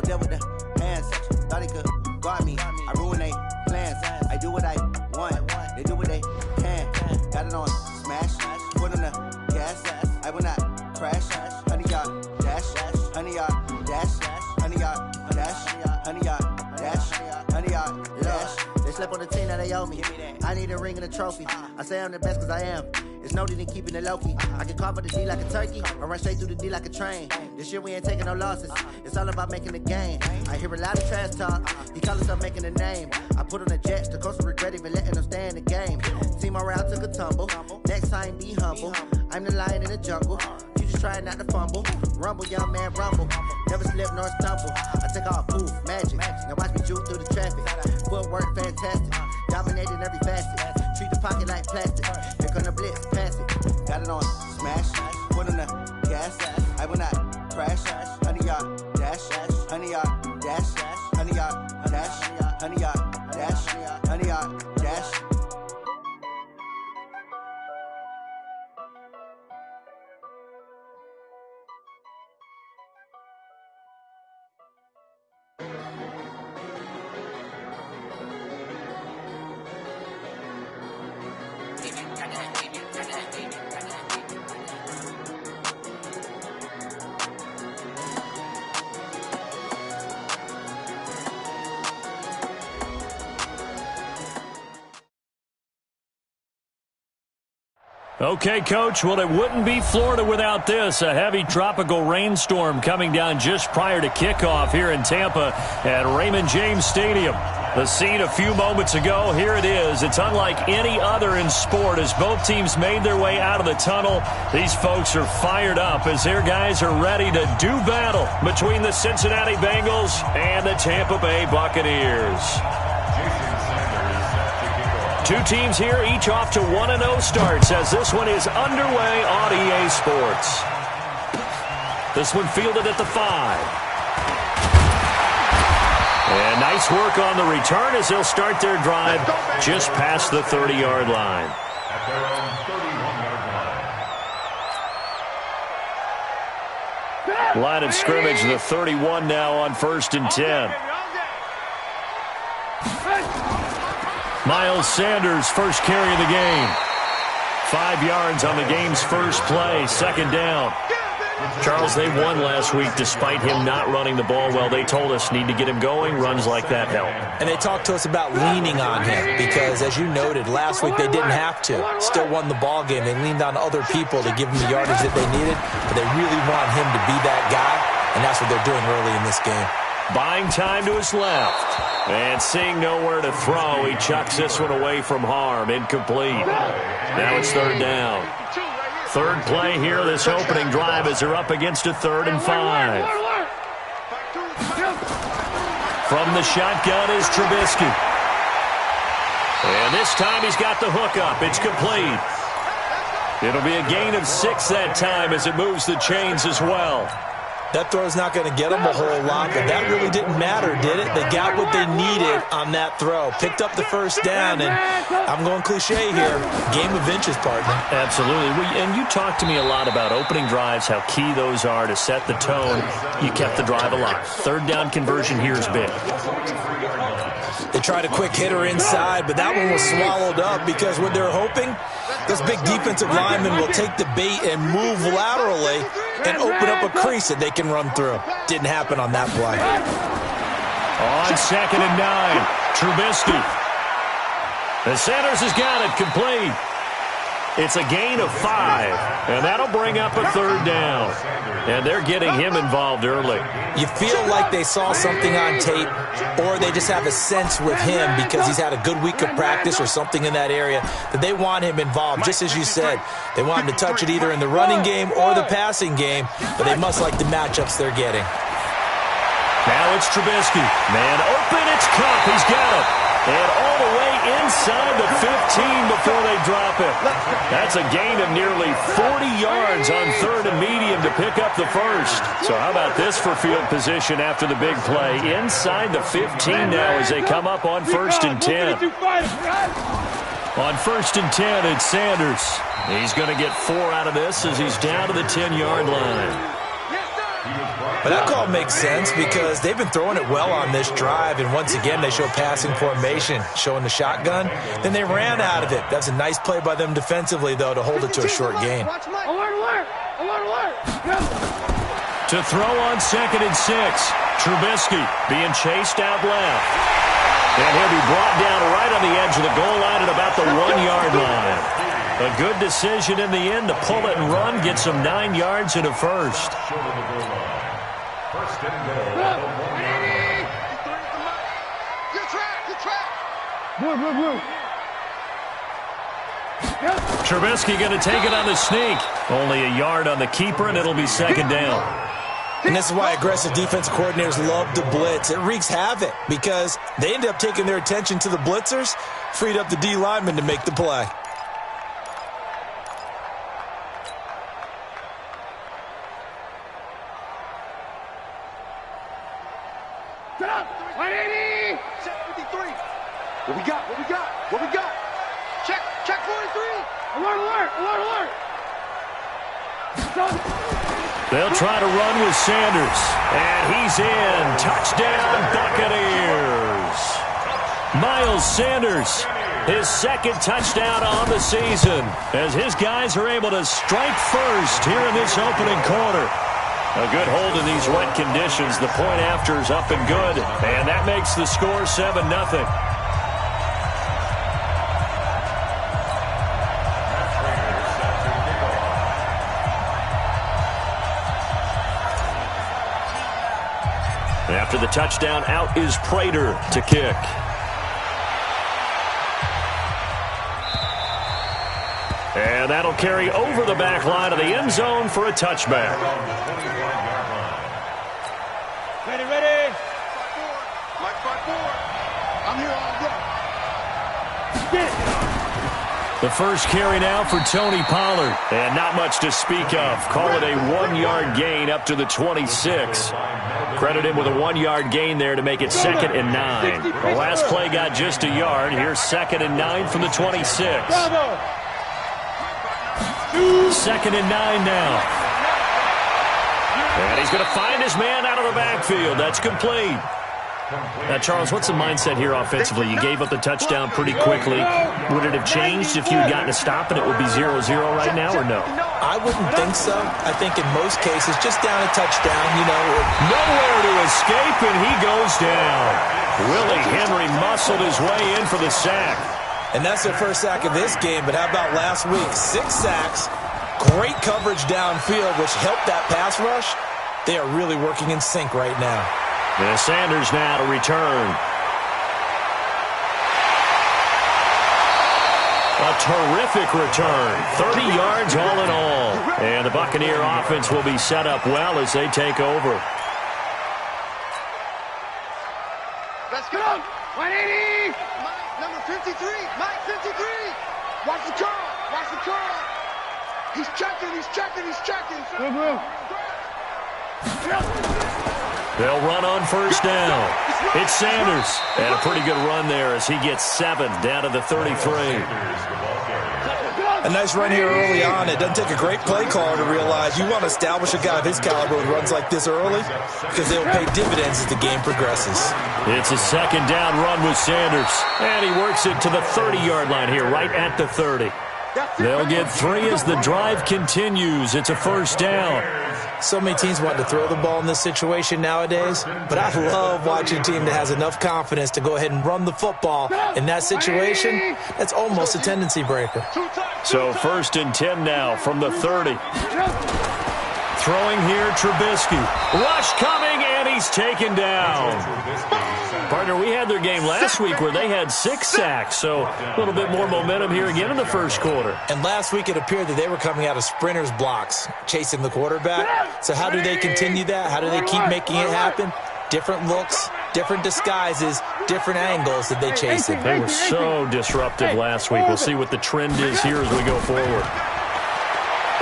there with the hands. Thought he could guard me. I ruin they plans. I do what I want. They do what they can. Got it on smash. Put on the gas. I will not crash. 100-yard dash. 100-yard dash. 100-yard dash. 100-yard dash. 100-yard dash. They slept on the team that they owe me. I need a ring and a trophy. I say I'm the best cause I am. It's noted in keeping it low-key. I can carve up the D like a turkey or run straight through the D like a train. This year we ain't taking no losses. It's all about making the game. I hear a lot of trash talk. He call himself making a name. I put on the Jets. The coach will regret even letting them stay in the game. Team morale took a tumble. Next time be humble. I'm the lion in the jungle. You just trying not to fumble. Rumble, young man, rumble. Never slip nor stumble. I take off, poof, magic. Now watch me juke through the traffic. Footwork fantastic. Dominating every facet. Treat the pocket like plastic. Here come the blitz, pass it. Got it on smash. Put on the gas. I will not crash. 100-yard dash. 100-yard dash. 100-yard dash. 100-yard dash. 100-yard dash. Okay, Coach, well, it wouldn't be Florida without this. A heavy tropical rainstorm coming down just prior to kickoff here in Tampa at Raymond James Stadium. The scene a few moments ago, here it is. It's unlike any other in sport as both teams made their way out of the tunnel. These folks are fired up as their guys are ready to do battle between the Cincinnati Bengals and the Tampa Bay Buccaneers. Two teams here, each off to 1-0 starts as this one is underway on EA Sports. This one fielded at the 5. And nice work on the return as they'll start their drive just past the 30-yard line. Line of scrimmage, the 31 now on 1st and 10. Miles Sanders, first carry of the game. 5 yards on the game's first play, 2nd down. Charles, they won last week despite him not running the ball well. They told us need to get him going. Runs like that help. And they talked to us about leaning on him because, as you noted, last week they didn't have to. Still won the ball game. They leaned on other people to give him the yardage that they needed, but they really want him to be that guy, and that's what they're doing early in this game. Buying time to his left. And seeing nowhere to throw, he chucks this one away from harm. Incomplete. Now it's 3rd down. 3rd play here, this opening drive as they're up against a 3rd and 5. From the shotgun is Trubisky. And this time he's got the hook up. It's complete. It'll be a gain of 6 that time as it moves the chains as well. That throw's not going to get them a whole lot, but that really didn't matter, did it? They got what they needed on that throw. Picked up the 1st down, and I'm going cliche here. Game of inches, partner. Absolutely. And you talked to me a lot about opening drives, how key those are to set the tone. You kept the drive alive. 3rd down conversion here is big. They tried a quick hitter inside, but that one was swallowed up because what they're hoping, this big defensive lineman will take the bait and move laterally and open up a crease that they can run through. Didn't happen on that play. On 2nd and 9, Trubisky. And Sanders has got it complete. It's a gain of 5, and that'll bring up a 3rd down. And they're getting him involved early. You feel like they saw something on tape, or they just have a sense with him because he's had a good week of practice or something in that area that they want him involved. Just as you said, they want him to touch it either in the running game or the passing game, but they must like the matchups they're getting. Now it's Trubisky. Man open, it's Cup. He's got it. And all the way inside the 15 before they drop it. That's a gain of nearly 40 yards on 3rd and medium to pick up the 1st. So how about this for field position after the big play? Inside the 15 now as they come up on 1st and 10. On 1st and 10, it's Sanders. He's going to get 4 out of this as he's down to the 10-yard line. But that call makes sense because they've been throwing it well on this drive, and once again they show passing formation, showing the shotgun. Then they ran out of it. That's a nice play by them defensively, though, to hold it to a short gain. To throw on 2nd and 6. Trubisky being chased out left. And he'll be brought down right on the edge of the goal line at about the 1-yard line. A good decision in the end to pull it and run, get some 9 yards and a first. Trubisky going to take it on the sneak. Only a yard on the keeper, and it'll be 2nd down. And this is why aggressive defense coordinators love to blitz. It wreaks havoc because they end up taking their attention to the blitzers, freed up the D lineman to make the play. What we got? What we got? What we got? Check 43. Alert. They'll try to run with Sanders. And he's in. Touchdown, Buccaneers. Miles Sanders, his 2nd touchdown on the season, as his guys are able to strike first here in this opening quarter. A good hold in these wet conditions. The point after is up and good. And that makes the score 7-0. After the touchdown, out is Prater to kick. And that'll carry over the back line of the end zone for a touchback. Ready. Mike 5-4. I'm here all day. Get it. The first carry now for Tony Pollard. And not much to speak of. Call it a 1-yard gain up to the 26. Credit him with a 1-yard gain there to make it 2nd and 9. The last play got just a yard. Here's 2nd and 9 from the 26. 2nd and 9 now. And he's going to find his man out of the backfield. That's complete. Now, Charles, what's the mindset here offensively? You gave up the touchdown pretty quickly. Would it have changed if you had gotten a stop and it would be 0-0 right now, or no? I wouldn't think so. I think in most cases, just down a touchdown, you know. Nowhere to escape, and he goes down. Willie Henry muscled his way in for the sack. And that's their first sack of this game, but how about last week? 6 sacks, great coverage downfield, which helped that pass rush. They are really working in sync right now. And Sanders now to return. A terrific return. 30 yards all in all. And the Buccaneer offense will be set up well as they take over. Let's go. 180. Mike, number 53. Mike, 53. Watch the curl. Watch the curl. He's checking. They'll run on first down. It's Sanders. And a pretty good run there as he gets 7 down to the 33. A nice run here early on. It doesn't take a great play caller to realize you want to establish a guy of his caliber who runs like this early because they will pay dividends as the game progresses. It's a 2nd down run with Sanders. And he works it to the 30-yard line here, right at the 30. They'll get 3 as the drive continues. It's a first down. So many teams want to throw the ball in this situation nowadays, but I love watching a team that has enough confidence to go ahead and run the football. In that situation, that's almost a tendency breaker. So 1st and 10 now from the 30. Throwing here, Trubisky. Rush coming, and he's taken down. Partner, we had their game last week where they had 6 sacks, so a little bit more momentum here again in the first quarter. And last week it appeared that they were coming out of sprinters blocks, chasing the quarterback. So how do they continue that? How do they keep making it happen? Different looks, different disguises, different angles that they chase it. They were so disruptive last week. We'll see what the trend is here as we go forward.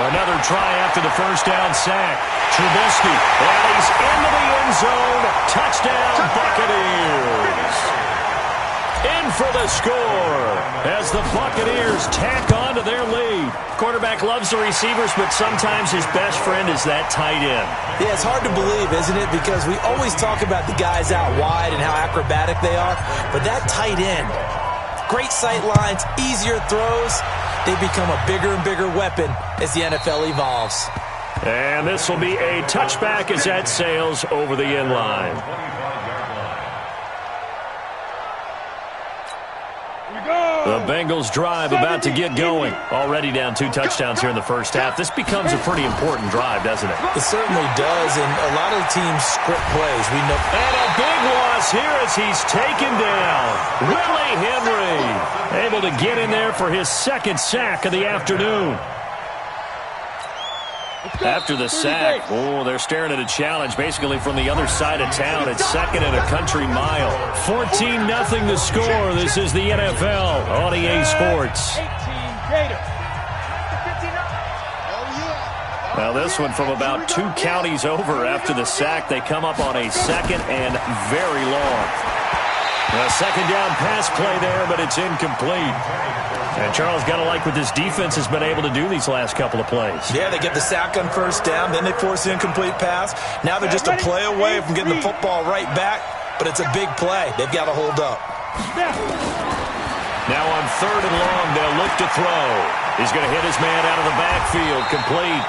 Another try after the first down sack. Trubisky, and he's into the end zone. Touchdown, Buccaneers. In for the score as the Buccaneers tack on to their lead. Quarterback loves the receivers, but sometimes his best friend is that tight end. Yeah, it's hard to believe, isn't it? Because we always talk about the guys out wide and how acrobatic they are, but that tight end, great sight lines, easier throws, they become a bigger and bigger weapon as the NFL evolves. And this will be a touchback as that sails over the end line. The Bengals drive about to get going. Already down 2 touchdowns here in the first half. This becomes a pretty important drive, doesn't it? It certainly does, and a lot of the teams script plays. We know. And a big loss here as he's taken down. Willie Henry able to get in there for his second sack of the afternoon. After the sack, they're staring at a challenge basically from the other side of town. It's second and a country mile. 14-0 the score. This is the NFL on EA Sports. Now this one from about 2 counties over after the sack. They come up on a second and very long. A second down pass play there, but it's incomplete. And Charles, got to like what this defense has been able to do these last couple of plays. Yeah, they get the sack on first down, then they force the incomplete pass. Now they're just a play away from getting the football right back, but it's a big play. They've got to hold up. Now on 3rd and long, they'll look to throw. He's going to hit his man out of the backfield, complete.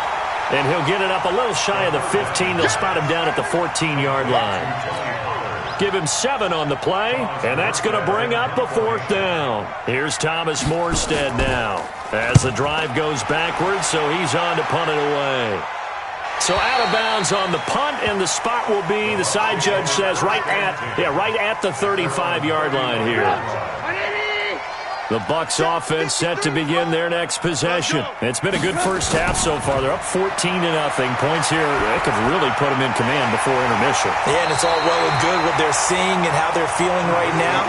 And he'll get it up a little shy of the 15. They'll spot him down at the 14-yard line. Give him 7 on the play, and that's going to bring up a 4th down. Here's Thomas Morstead now as the drive goes backwards, so he's on to punt it away. So out of bounds on the punt, and the spot will be, the side judge says, right at the 35-yard line here. The Bucs offense set to begin their next possession. It's been a good first half so far. They're up 14-0. Points here, they could really put them in command before intermission. Yeah, and it's all well and good what they're seeing and how they're feeling right now.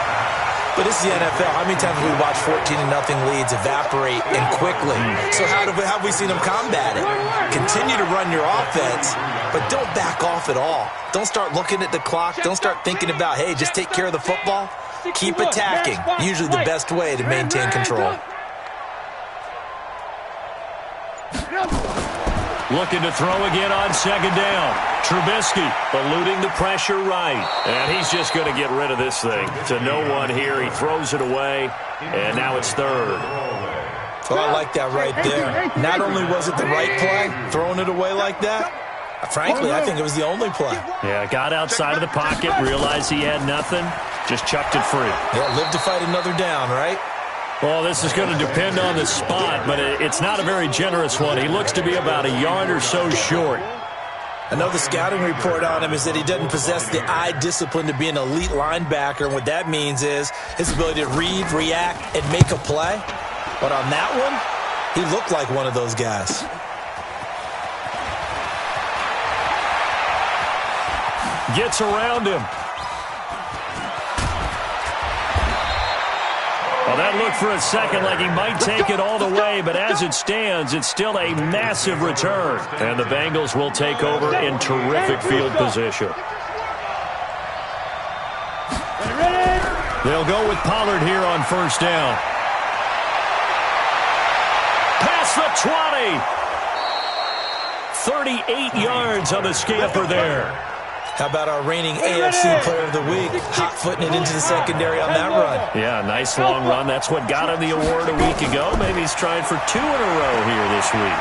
But this is the NFL. How many times have we watched 14-0 leads evaporate and quickly? So how have we seen them combat it? Continue to run your offense, but don't back off at all. Don't start looking at the clock. Don't start thinking about, hey, just take care of the football. Keep attacking. Usually the best way to maintain control. Looking to throw again on second down. Trubisky eluding the pressure right. And he's just going to get rid of this thing. To no one here. He throws it away. And now it's 3rd. Well, I like that right there. Not only was it the right play, throwing it away like that, frankly, I think it was the only play. Yeah, got outside of the pocket, realized he had nothing, just chucked it free. Yeah, live to fight another down, right? Well, this is going to depend on the spot, but it's not a very generous one. He looks to be about a yard or so short. I know the scouting report on him is that he doesn't possess the eye discipline to be an elite linebacker, and what that means is his ability to read, react, and make a play. But on that one, he looked like one of those guys. Gets around him. Well, that looked for a second like he might take it all the way, but as it stands, it's still a massive return. And the Bengals will take over in terrific field position. They'll go with Pollard here on first down. Past the 20. 38 yards on the scamper there. How about our reigning AFC Player of the Week, hot-footing it into the secondary on that run? Yeah, nice long run. That's what got him the award a week ago. Maybe he's trying for 2 in a row here this week.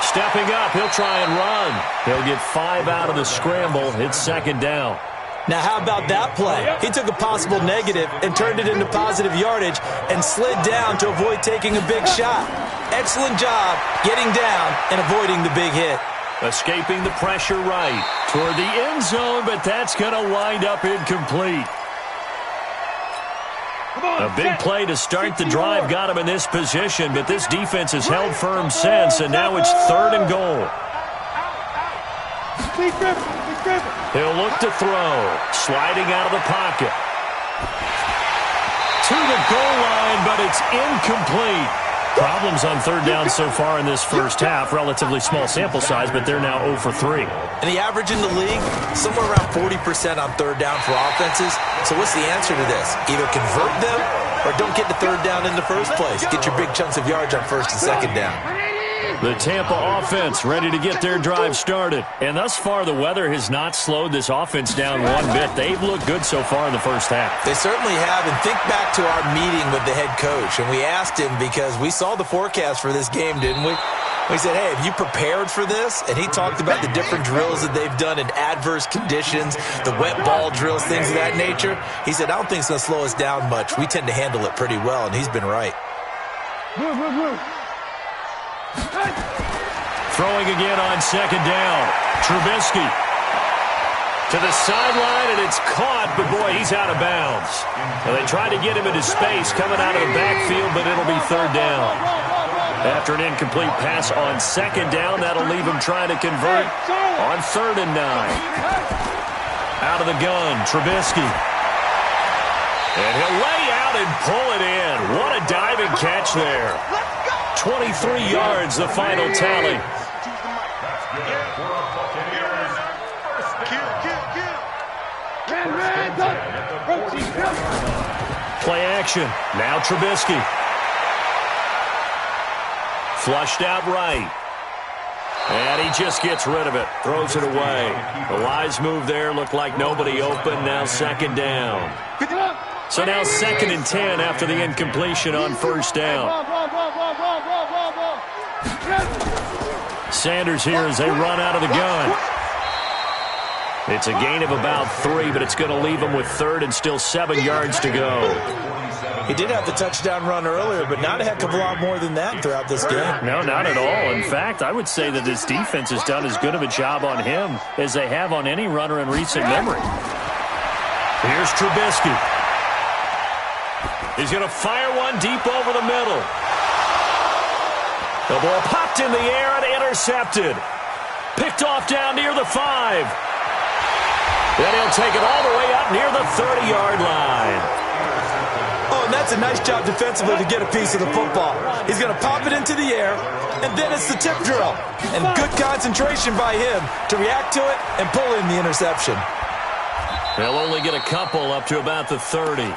Stepping up, he'll try and run. He'll get 5 out of the scramble. It's second down. Now, how about that play? He took a possible negative and turned it into positive yardage and slid down to avoid taking a big shot. Excellent job getting down and avoiding the big hit. Escaping the pressure right toward the end zone, but that's going to wind up incomplete. A big play to start the drive got him in this position, but this defense has held firm since, and now it's 3rd and goal. He'll look to throw, sliding out of the pocket. To the goal line, but it's incomplete. Problems on third down so far in this first half. Relatively small sample size, but they're now 0 for 3. And the average in the league, somewhere around 40% on third down for offenses. So what's the answer to this? Either convert them or don't get to third down in the first place. Get your big chunks of yards on first and second down. The Tampa offense ready to get their drive started. And thus far, the weather has not slowed this offense down one bit. They've looked good so far in the first half. They certainly have. And think back to our meeting with the head coach. And we asked him because we saw the forecast for this game, didn't we? We said, hey, have you prepared for this? And he talked about the different drills that they've done in adverse conditions, the wet ball drills, things of that nature. He said, I don't think it's going to slow us down much. We tend to handle it pretty well, and he's been right. Throwing again on second down. Trubisky to the sideline, and it's caught, but boy, he's out of bounds. Well, they tried to get him into space coming out of the backfield, but it'll be third down. After an incomplete pass on second down, that'll leave him trying to convert on 3rd and 9. Out of the gun, Trubisky. And he'll lay out and pull it in. What a diving catch there. 23 yards, the final tally. Play action. Now Trubisky. Flushed out right. And he just gets rid of it. Throws it away. A wise move there. Looked like nobody open. Now second down. So now 2nd and 10 after the incompletion on first down. Sanders here as they run out of the gun. It's a gain of about 3, but it's going to leave them with 3rd and still 7 yards to go. He did have the touchdown run earlier, but not a heck of a lot more than that throughout this game. No, not at all. In fact, I would say that this defense has done as good of a job on him as they have on any runner in recent memory. Here's Trubisky. He's going to fire one deep over the middle. The ball popped in the air and intercepted. Picked off down near the 5. Then he'll take it all the way up near the 30-yard line. Oh, and that's a nice job defensively to get a piece of the football. He's going to pop it into the air, and then it's the tip drill. And good concentration by him to react to it and pull in the interception. They'll only get a couple up to about the 30.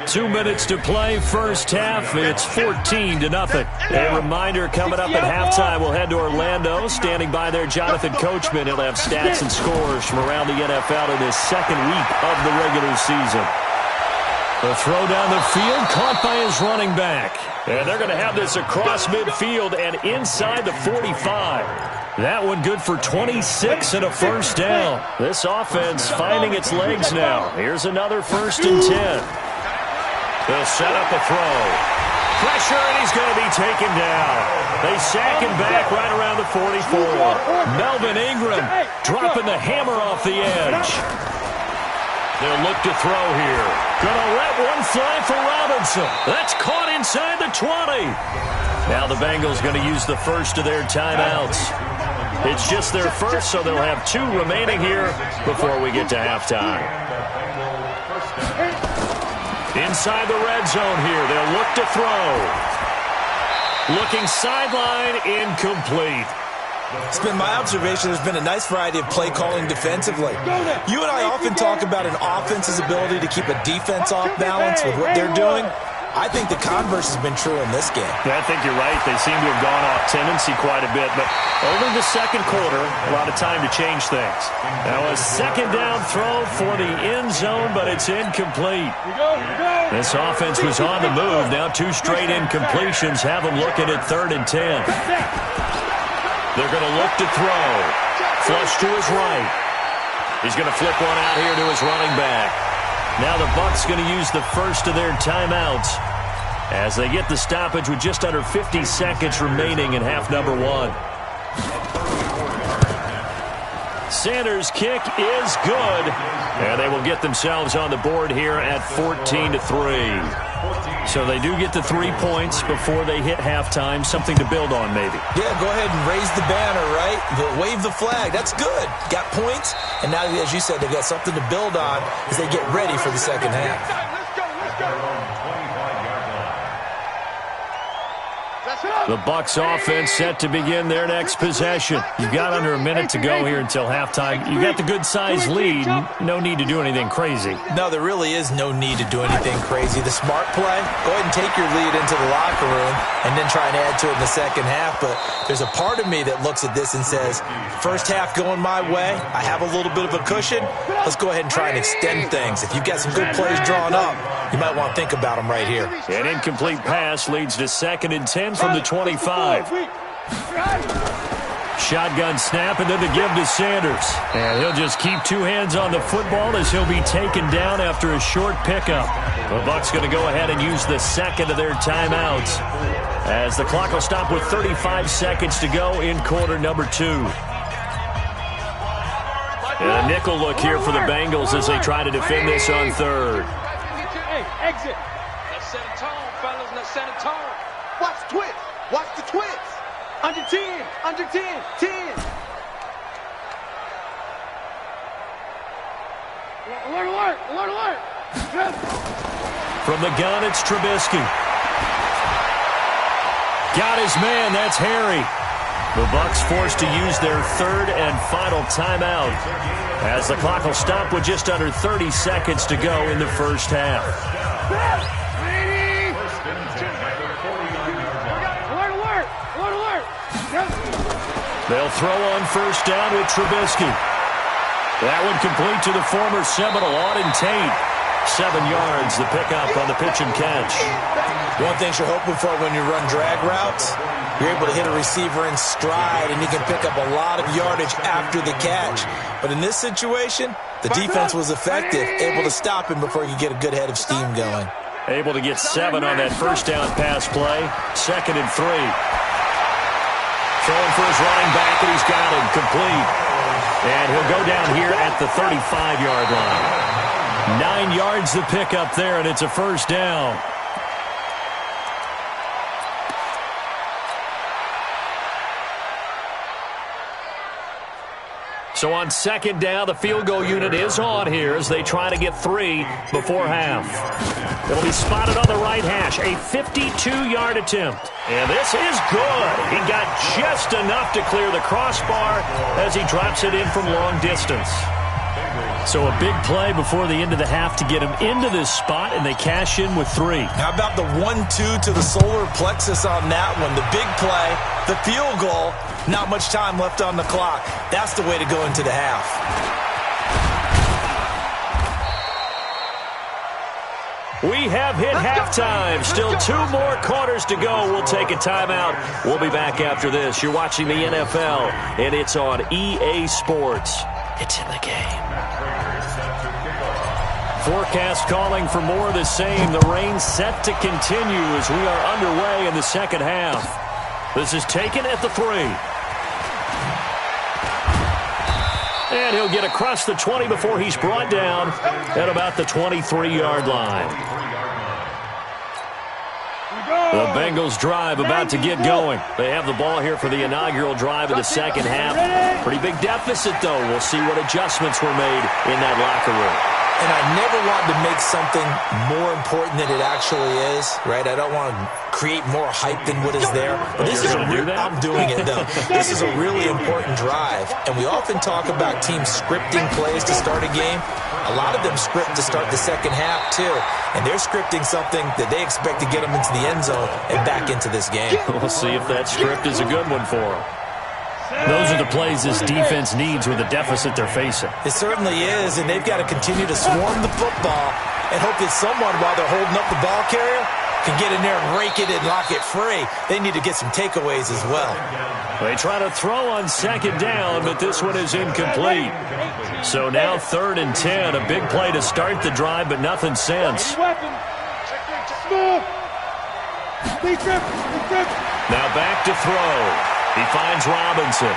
2 minutes to play, first half. It's 14-0. A reminder, coming up at halftime, we'll head to Orlando. Standing by there, Jonathan Coachman. He'll have stats and scores from around the NFL in his 2nd week of the regular season. The throw down the field, caught by his running back. And they're going to have this across midfield and inside the 45. That one good for 26 and a first down. This offense finding its legs now. Here's another 1st and 10. They'll set up a throw. Pressure, and he's going to be taken down. They sack him back right around the 44. Melvin Ingram dropping the hammer off the edge. They'll look to throw here. Gonna let one fly for Robinson. That's caught inside the 20. Now the Bengals going to use the first of their timeouts. It's just their first, so they'll have 2 remaining here before we get to halftime. Inside the red zone here, they'll look to throw. Looking sideline, incomplete. It's been my observation there's been a nice variety of play calling defensively. You and I often talk about an offense's ability to keep a defense off balance with what they're doing. I think the converse has been true in this game. I think you're right. They seem to have gone off tendency quite a bit, but only the 2nd quarter, a lot of time to change things. Now a 2nd down throw for the end zone, but it's incomplete. This offense was on the move. Now 2 straight incompletions have them looking at 3rd and 10. They're going to look to throw. Flush to his right. He's going to flip one out here to his running back. Now the Bucs going to use the first of their timeouts as they get the stoppage with just under 50 seconds remaining in half number 1. Sanders' kick is good, and they will get themselves on the board here at 14-3. So they do get the 3 points before they hit halftime, something to build on maybe. Yeah, go ahead and raise the banner, right? Wave the flag. That's good. Got points, and now, as you said, they've got something to build on as they get ready for the second half. The Bucs offense set to begin their next possession. You've got under a minute to go here until halftime. You've got the good-sized lead. No need to do anything crazy. No, there really is no need to do anything crazy. The smart play, go ahead and take your lead into the locker room and then try and add to it in the second half. But there's a part of me that looks at this and says, first half going my way, I have a little bit of a cushion. Let's go ahead and try and extend things. If you've got some good plays drawn up, you might want to think about them right here. An incomplete pass leads to 2nd and 10 from the 25. Shotgun snap and then the give to Sanders. And he'll just keep 2 hands on the football as he'll be taken down after a short pickup. The Bucs going to go ahead and use the second of their timeouts as the clock will stop with 35 seconds to go in quarter number 2. And a nickel look here for the Bengals as they try to defend this on 3rd. Hey, exit. Let's set a tone, fellas. Let's set a tone. Watch the twist. Watch the twist. Under 10. Under 10. 10. Alert, alert. Alert, alert. From the gun, it's Trubisky. Got his man. That's Harry. The Bucs forced to use their 3rd and final timeout as the clock will stop with just under 30 seconds to go in the first half. Alert, alert. Alert, alert. They'll throw on first down with Trubisky. That one complete to the former Seminole, Auden Tate. 7 yards, the pickup on the pitch and catch. One thing you're hoping for when you run drag routes, you're able to hit a receiver in stride, and you can pick up a lot of yardage after the catch. But in this situation, the defense was effective, able to stop him before you get a good head of steam going. Able to get 7 on that first down pass play. 2nd and 3. Throwing for his running back, and he's got him complete. And he'll go down here at the 35-yard line. 9 yards the pickup there, and it's a first down. So on 2nd down, the field goal unit is on here as they try to get 3 before half. It'll be spotted on the right hash, a 52-yard attempt. And this is good. He got just enough to clear the crossbar as he drops it in from long distance. So a big play before the end of the half to get him into this spot, and they cash in with 3. How about the 1-2 to the solar plexus on that one? The big play, the field goal, not much time left on the clock. That's the way to go into the half. We have hit halftime. Still 2 more quarters to go. We'll take a timeout. We'll be back after this. You're watching the NFL, and it's on EA Sports. It's in the game. Forecast calling for more of the same. The rain set to continue as we are underway in the second half. This is taken at the 3. And he'll get across the 20 before he's brought down at about the 23-yard line. The Bengals drive about to get going. They have the ball here for the inaugural drive of the second half. Pretty big deficit, though. We'll see what adjustments were made in that locker room. And I never want to make something more important than it actually is, right? I don't want to create more hype than what is there. But this is I'm doing it, though. This is a really important drive. And we often talk about teams scripting plays to start a game. A lot of them script to start the second half, too. And they're scripting something that they expect to get them into the end zone and back into this game. We'll see if that script is a good one for them. Those are the plays this defense needs with the deficit they're facing. It certainly is, and they've got to continue to swarm the football and hope that someone, while they're holding up the ball carrier, can get in there and rake it and lock it free. They need to get some takeaways as well. They try to throw on second down, but this one is incomplete. So now 3rd and 10, a big play to start the drive, but nothing since. Now back to throw. He finds Robinson.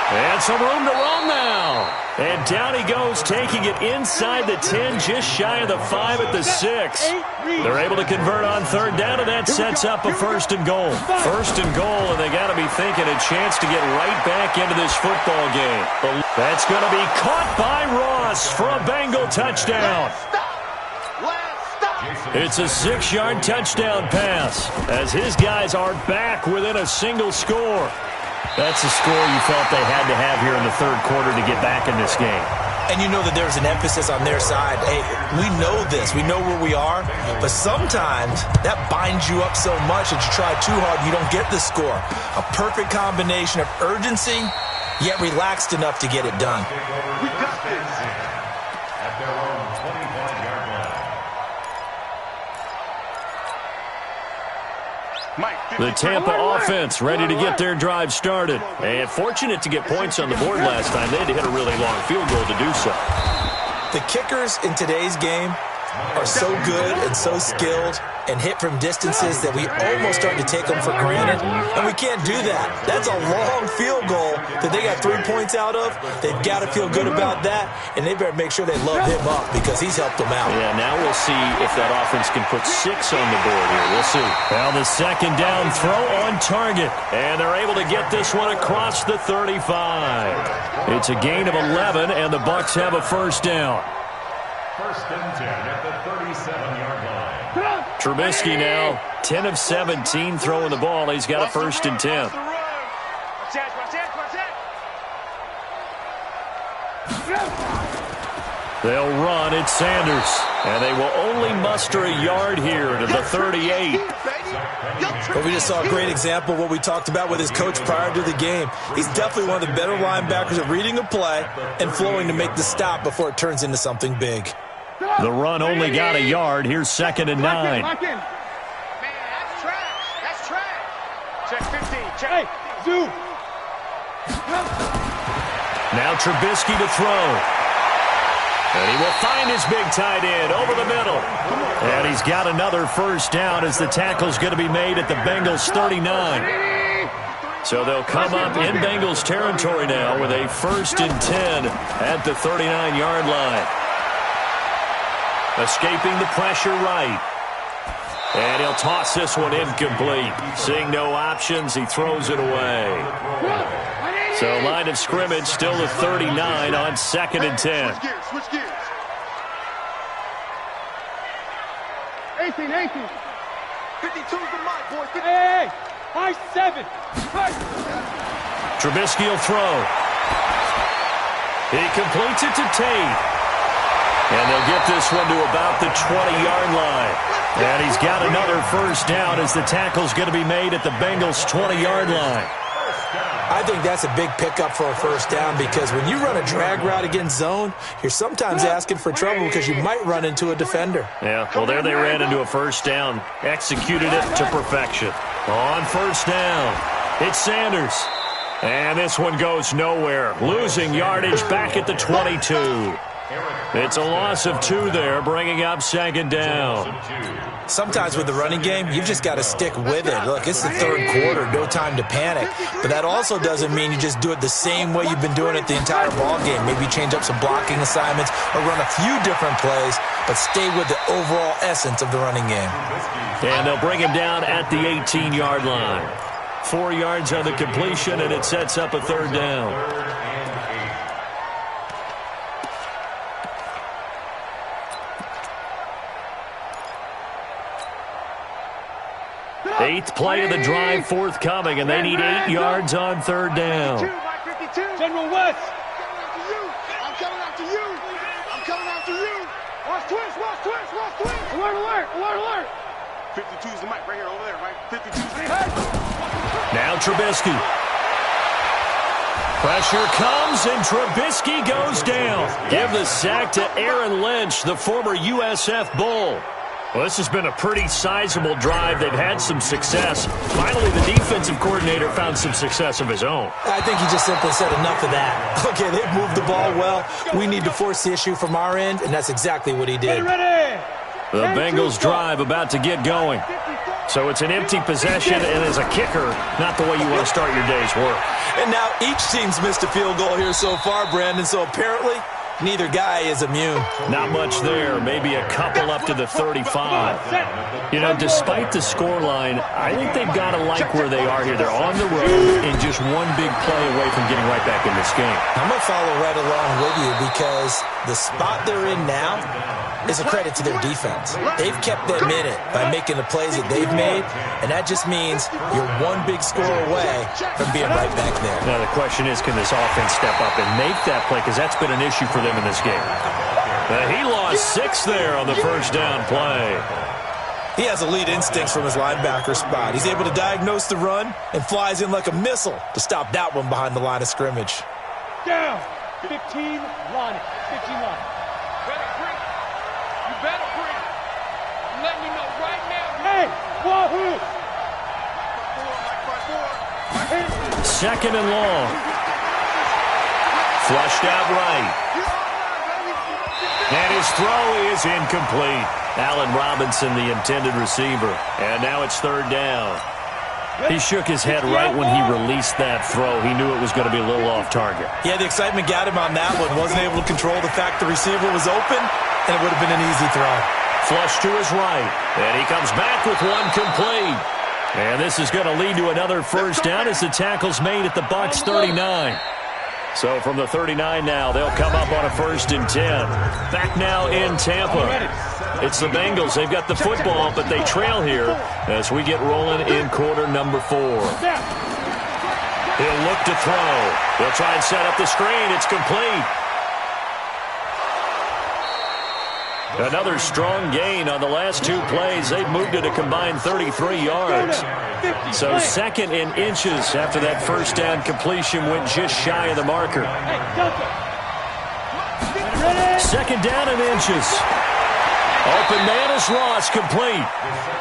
And some room to roam now. And down he goes, taking it inside the 10, just shy of the 5 at the 6. They're able to convert on third down, and that sets up a first and goal. First and goal, and they got to be thinking a chance to get right back into this football game. That's going to be caught by Ross for a Bengal touchdown. It's a 6-yard touchdown pass as his guys are back within a single score. That's a score you felt they had to have here in the third quarter to get back in this game. And you know that there's an emphasis on their side. Hey, we know this. We know where we are. But sometimes that binds you up so much that you try too hard and you don't get the score. A perfect combination of urgency, yet relaxed enough to get it done. We got this. At their own 25-yard line. The Tampa offense ready to get their drive started. And fortunate to get points on the board last time. They had to hit a really long field goal to do so. The kickers in today's game are so good and so skilled and hit from distances that we almost start to take them for granted, and we can't do that. That's a long field goal that they got 3 points out of. They've got to feel good about that, and they better make sure they love him up because he's helped them out. Yeah, now we'll see if that offense can put 6 on the board here. We'll see. Now the second down throw on target, and they're able to get this one across the 35. It's a gain of 11, and the Bucs have a first down. First and 10 at the 37-yard line. Trubisky now, 10 of 17 throwing the ball. He's got a first and 10. They'll run. It's Sanders. And they will only muster a yard here to the 38. But we just saw a great example of what we talked about with his coach prior to the game. He's definitely one of the better linebackers at reading a play and flowing to make the stop before it turns into something big. The run only got a yard. Here's second and 9. Man, that's trash. That's trash. Check 15. Check. Hey, zoom. Now Trubisky to throw. And he will find his big tight end over the middle. And he's got another first down as the tackle's going to be made at the Bengals 39. So they'll come up in Bengals territory now with a first and 10 at the 39-yard line. Escaping the pressure right. And he'll toss this one incomplete. Seeing no options, he throws it away. So line of scrimmage still at 39 on second and 10. Switch gears. Switch gears. 18. 52's the mic, boy. Hey, high 7. Trubisky will throw. He completes it to Tate. And they'll get this one to about the 20-yard line. And he's got another first down as the tackle's going to be made at the Bengals 20-yard line. I think that's a big pickup for a first down because when you run a drag route against zone, you're sometimes asking for trouble because you might run into a defender. Yeah, well, there they ran into a first down. Executed it to perfection. On first down, it's Sanders. And this one goes nowhere. Losing yardage back at the 22. It's a loss of 2 there, bringing up second down. Sometimes with the running game, you've just got to stick with it. Look, it's the third quarter, no time to panic. But that also doesn't mean you just do it the same way you've been doing it the entire ball game. Maybe change up some blocking assignments or run a few different plays, but stay with the overall essence of the running game. And they'll bring him down at the 18-yard line. 4 yards on the completion, and it sets up a third down. 8th play of the drive forthcoming, and they need 8 yards on third down. General West. I'm coming after you. I'm coming after you. Watch twist. Watch twist. Watch twist. Alert, alert, alert, alert. 52's the mic right here, over there, right? 52's. Now Trubisky. Pressure comes, and Trubisky goes down. Give the sack to Aaron Lynch, the former USF Bull. Well, this has been a pretty sizable drive. They've had some success. Finally, the defensive coordinator found some success of his own. I think he just simply said enough of that. Okay, they've moved the ball well. We need to force the issue from our end, and that's exactly what he did. Ready. The Bengals drive about to get going. 54. So it's an empty possession, and as a kicker, not the way you want to start your day's work. And now each team's missed a field goal here so far, Brandon, so apparently neither guy is immune. Not much there. Maybe a couple up to the 35. You know, despite the scoreline, I think they've got to like where they are here. They're on the road and just one big play away from getting right back in this game. I'm going to follow right along with you because the spot they're in now is a credit to their defense. They've kept them in it by making the plays that they've made, and that just means you're one big score away from being right back there. Now the question is, can this offense step up and make that play? Because that's been an issue for them in this game. He lost 6 there on the first down play. He has elite instincts from his linebacker spot. He's able to diagnose the run and flies in like a missile to stop that one behind the line of scrimmage. Down. 15 line. 15 line. You better bring. I'm letting you know right now. Hey, wahoo! Second and long. Flushed out right. And his throw is incomplete. Allen Robinson, the intended receiver. And now it's third down. He shook his head right when he released that throw. He knew it was going to be a little off target. Yeah, the excitement got him on that one. Wasn't able to control the fact the receiver was open, and it would have been an easy throw. Flush to his right. And he comes back with one complete. And this is going to lead to another first down as the tackle's made at the Bucs 39. So from the 39 now, they'll come up on a 1st and 10. Back now in Tampa. It's the Bengals. They've got the football, but they trail here as we get rolling in quarter number 4. He'll look to throw. He'll try and set up the screen. It's complete. Another strong gain on the last 2 plays. They've moved it a combined 33 yards. So 2nd in inches after that first down completion went just shy of the marker. 2nd down in inches. Open man is Ross, complete.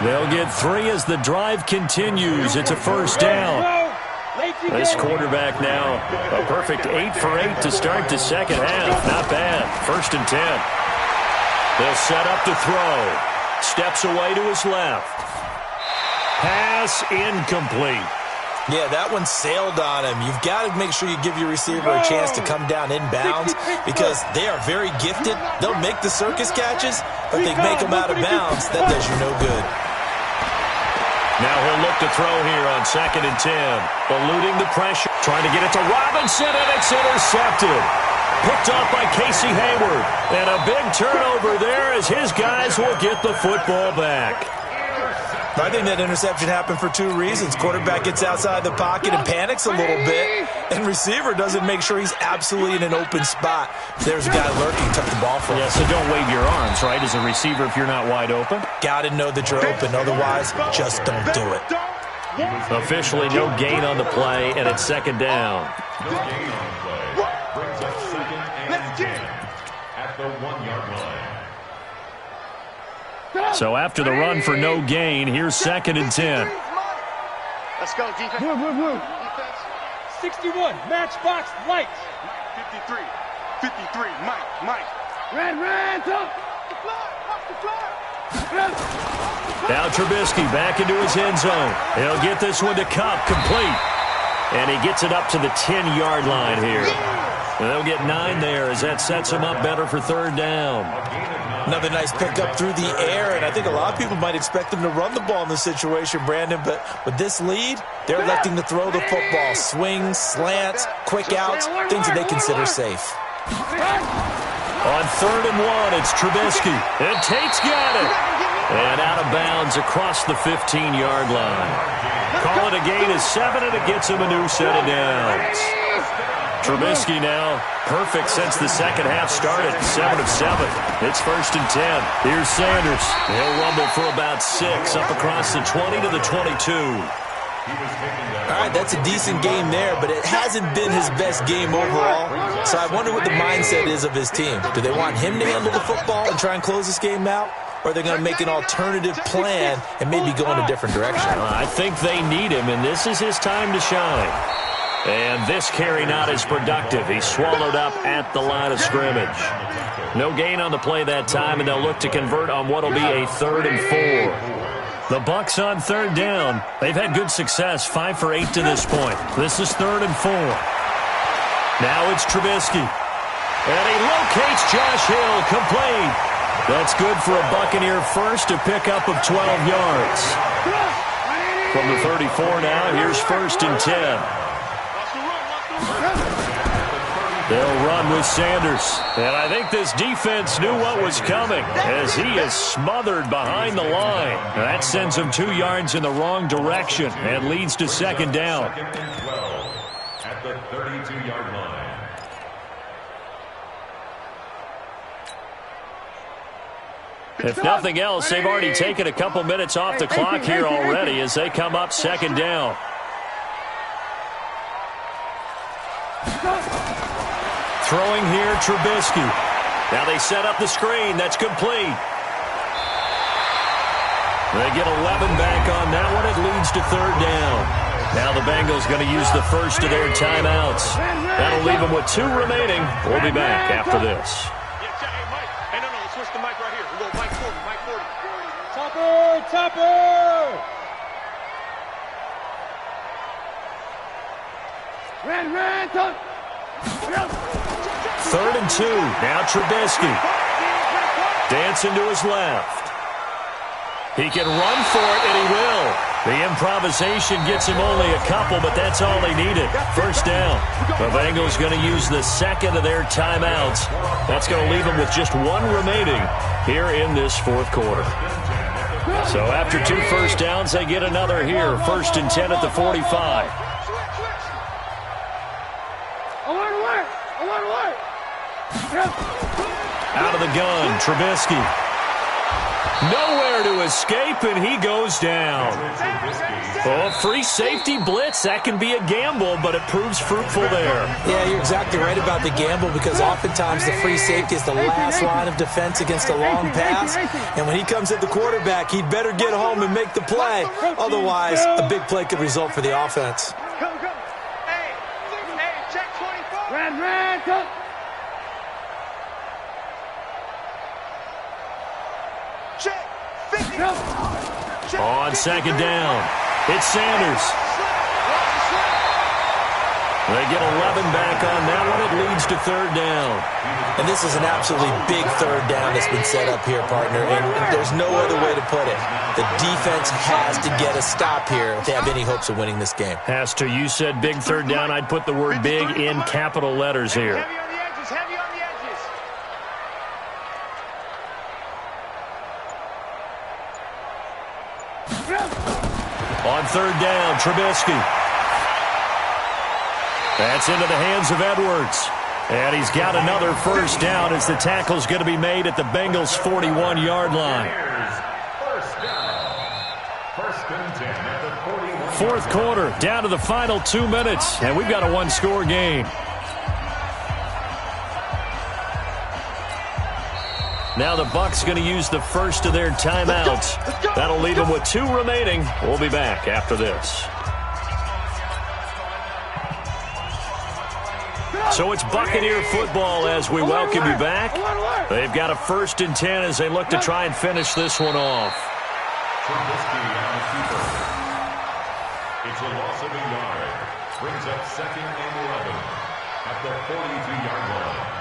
They'll get 3 as the drive continues. It's a first down. This quarterback now, a perfect 8 for 8 to start the second half. Not bad. 1st and 10. They'll set up to throw. Steps away to his left. Pass incomplete. Yeah, that one sailed on him. You've got to make sure you give your receiver a chance to come down inbounds because they are very gifted. They'll make the circus catches, but they make them out of bounds. That does you no good. Now he'll look to throw here on 2nd and 10. Eluding the pressure. Trying to get it to Robinson, and it's intercepted. Picked off by Casey Hayward. And a big turnover there as his guys will get the football back. I think that interception happened for 2 reasons. Quarterback gets outside the pocket and panics a little bit, and receiver doesn't make sure he's absolutely in an open spot. There's a guy lurking, took the ball from him. Yeah, so don't wave your arms, right, as a receiver if you're not wide open. Got to know that you're open. Otherwise, just don't do it. Officially no gain on the play, and it's 2nd down. Gain on play brings up 2nd and 10 at the 1-yard line. So after the run for no gain, here's 2nd and 10. Let's go, defense. Blue. 61, matchbox lights. 53, 53, Mike. Red, top. Now Trubisky back into his end zone. He'll get this one to Kupp, complete. And he gets it up to the 10-yard line here. And they'll get 9 there as that sets him up better for 3rd down. Another nice pickup through the air, and I think a lot of people might expect them to run the ball in this situation, Brandon, but with this lead, they're electing to throw the football. Swings, slants, quick outs, things that they consider safe. On 3rd and 1, it's Trubisky. And Tate's got it. And out of bounds across the 15-yard line. Call it a gain of 7, and it gets him a new set of downs. Trubisky now perfect since the second half started. 7 of 7. It's 1st and 10. Here's Sanders. He'll rumble for about 6 up across the 20 to the 22. All right, that's a decent game there, but it hasn't been his best game overall. So I wonder what the mindset is of his team. Do they want him to handle the football and try and close this game out? Or are they going to make an alternative plan and maybe go in a different direction? I think they need him, and this is his time to shine. And this carry not as productive. He's swallowed up at the line of scrimmage. No gain on the play that time, and they'll look to convert on what will be a 3rd and 4. The Bucs on third down. They've had good success, 5 for 8 to this point. This is 3rd and 4. Now it's Trubisky. And he locates Josh Hill, complete. That's good for a Buccaneer first, a pickup of 12 yards. From the 34 now, here's 1st and 10. They'll run with Sanders. And I think this defense knew what was coming as he is smothered behind the line. That sends him 2 yards in the wrong direction and leads to 2nd down. Second and 12 at the 32-yard line. If nothing else, they've already taken a couple minutes off the clock here already as they come up 2nd down. Throwing here, Trubisky. Now they set up the screen. That's complete. They get 11 back on that one. It leads to 3rd down. Now the Bengals going to use the first of their timeouts. That'll leave them with 2 remaining. We'll be back after this. Hey, no, switch the mic right here. We'll go mic 40, mic 40. Topper! Ran, touch. 3rd and 2. Now Trubisky. Dancing to his left. He can run for it, and he will. The improvisation gets him only a couple, but that's all they needed. 1st down. The Bengals going to use the 2nd of their timeouts. That's going to leave them with just 1 remaining here in this 4th quarter. So after 2 first downs, they get another here. 1st and 10 at the 45. Out of the gun, Trubisky. Nowhere to escape, and he goes down. Oh, free safety blitz. That can be a gamble, but it proves fruitful there. Yeah, you're exactly right about the gamble because oftentimes the free safety is the last line of defense against a long pass. And when he comes at the quarterback, he'd better get home and make the play. Otherwise, a big play could result for the offense. Go. Hey, check 24. Ran, go. Check 50. On 2nd down, it's Sanders. They get 11 back on that one. It leads to 3rd down. And this is an absolutely big 3rd down that's been set up here, partner. And there's no other way to put it. The defense has to get a stop here if they have any hopes of winning this game. Has to. You said big 3rd down. I'd put the word big in capital letters here. Heavy on the edges, heavy on the edges. On 3rd down, Trubisky. That's into the hands of Edwards. And he's got another 1st down as the tackle's going to be made at the Bengals' 41-yard line. 1st and 10 at the 41. 4th quarter, down to the final 2 minutes, and we've got a 1-score game. Now the Bucs going to use the first of their timeouts. That'll leave them with 2 remaining. We'll be back after this. So it's Buccaneer football as we welcome you back. They've got a 1st and 10 as they look to try and finish this one off. Trubisky on the keeper. It's a loss of a yard. Brings up 2nd and 11 at the 42-yard line.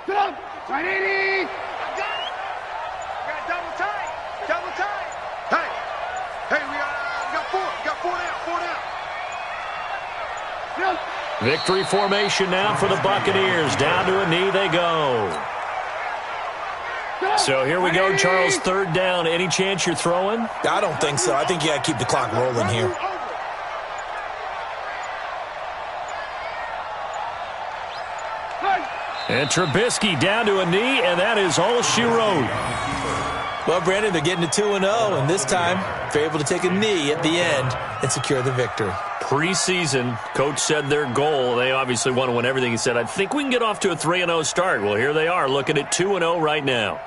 Get up! 180! I got it! Got double tight! Hey, we got 4. We got 4 down. Victory formation now for the Buccaneers. Down to a knee they go. So here we go, Charles. 3rd down. Any chance you're throwing? I don't think so. I think you got to keep the clock rolling here. And Trubisky down to a knee, and that is all she wrote. Well, Brandon, they're getting to 2-0, and this time they're able to take a knee at the end and secure the victory. Preseason, coach said their goal, they obviously want to win everything. He said, I think we can get off to a 3-0 start. Well, here they are, looking at 2-0 right now.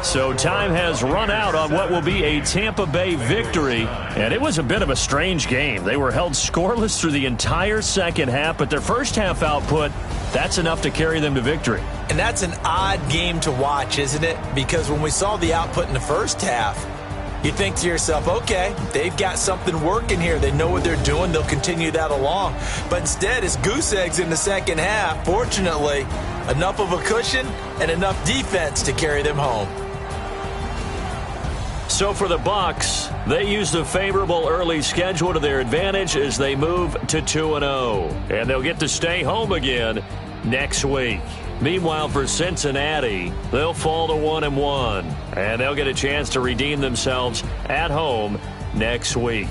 So time has run out on what will be a Tampa Bay victory, and it was a bit of a strange game. They were held scoreless through the entire second half, but their first half output, that's enough to carry them to victory. And that's an odd game to watch, isn't it? Because when we saw the output in the first half, you think to yourself, okay, they've got something working here. They know what they're doing. They'll continue that along. But instead, it's goose eggs in the second half. Fortunately, enough of a cushion and enough defense to carry them home. So for the Bucs, they used a favorable early schedule to their advantage as they move to 2-0. And they'll get to stay home again next week. Meanwhile, for Cincinnati, they'll fall to 1-1. And they'll get a chance to redeem themselves at home next week.